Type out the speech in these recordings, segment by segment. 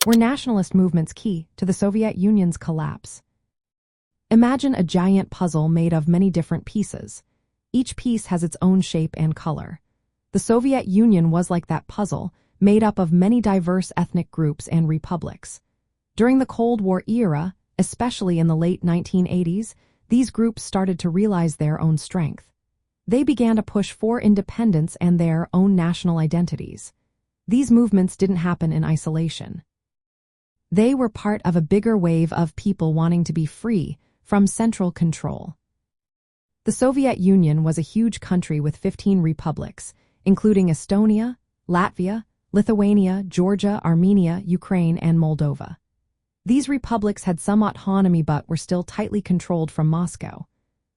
Were nationalist movements key to the Soviet Union's collapse? Imagine a giant puzzle made of many different pieces. Each piece has its own shape and color. The Soviet Union was like that puzzle, made up of many diverse ethnic groups and republics. During the Cold War era, especially in the late 1980s, these groups started to realize their own strength. They began to push for independence and their own national identities. These movements didn't happen in isolation. They were part of a bigger wave of people wanting to be free from central control. The Soviet Union was a huge country with 15 republics, including Estonia, Latvia, Lithuania, Georgia, Armenia, Ukraine, and Moldova. These republics had some autonomy but were still tightly controlled from Moscow.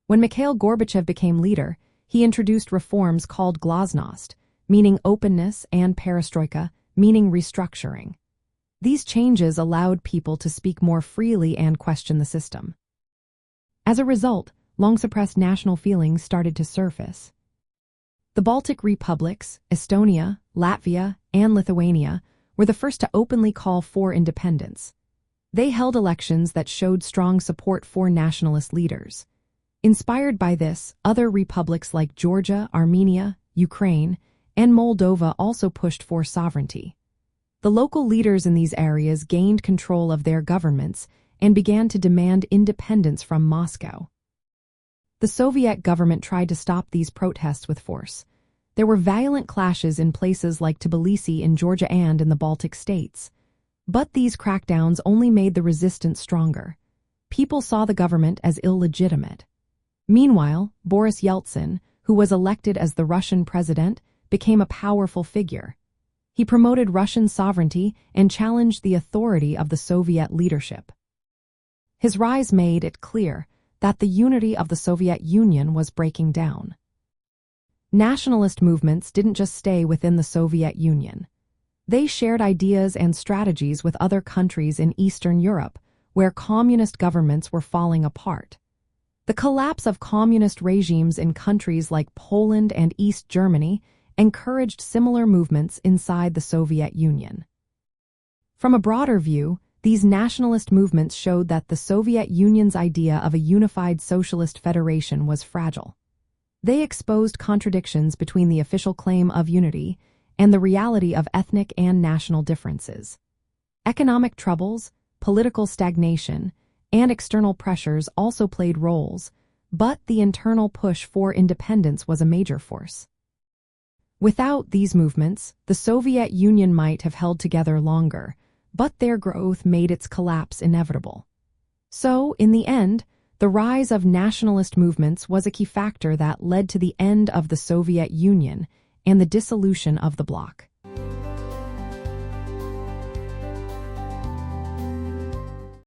When Mikhail Gorbachev became leader, he introduced reforms called glasnost, meaning openness, and perestroika, meaning restructuring. These changes allowed people to speak more freely and question the system. As a result, long-suppressed national feelings started to surface. The Baltic republics, Estonia, Latvia, and Lithuania, were the first to openly call for independence. They held elections that showed strong support for nationalist leaders. Inspired by this, other republics like Georgia, Armenia, Ukraine, and Moldova also pushed for sovereignty. The local leaders in these areas gained control of their governments and began to demand independence from Moscow. The Soviet government tried to stop these protests with force. There were violent clashes in places like Tbilisi in Georgia and in the Baltic states. But these crackdowns only made the resistance stronger. People saw the government as illegitimate. Meanwhile, Boris Yeltsin, who was elected as the Russian president, became a powerful figure. He promoted Russian sovereignty and challenged the authority of the Soviet leadership. His rise made it clear that the unity of the Soviet Union was breaking down. Nationalist movements didn't just stay within the Soviet Union. They shared ideas and strategies with other countries in Eastern Europe, where communist governments were falling apart. The collapse of communist regimes in countries like Poland and East Germany encouraged similar movements inside the Soviet Union. From a broader view, these nationalist movements showed that the Soviet Union's idea of a unified socialist federation was fragile. They exposed contradictions between the official claim of unity and the reality of ethnic and national differences. Economic troubles, political stagnation, and external pressures also played roles, but the internal push for independence was a major force. Without these movements, the Soviet Union might have held together longer, but their growth made its collapse inevitable. So, in the end, the rise of nationalist movements was a key factor that led to the end of the Soviet Union and the dissolution of the bloc.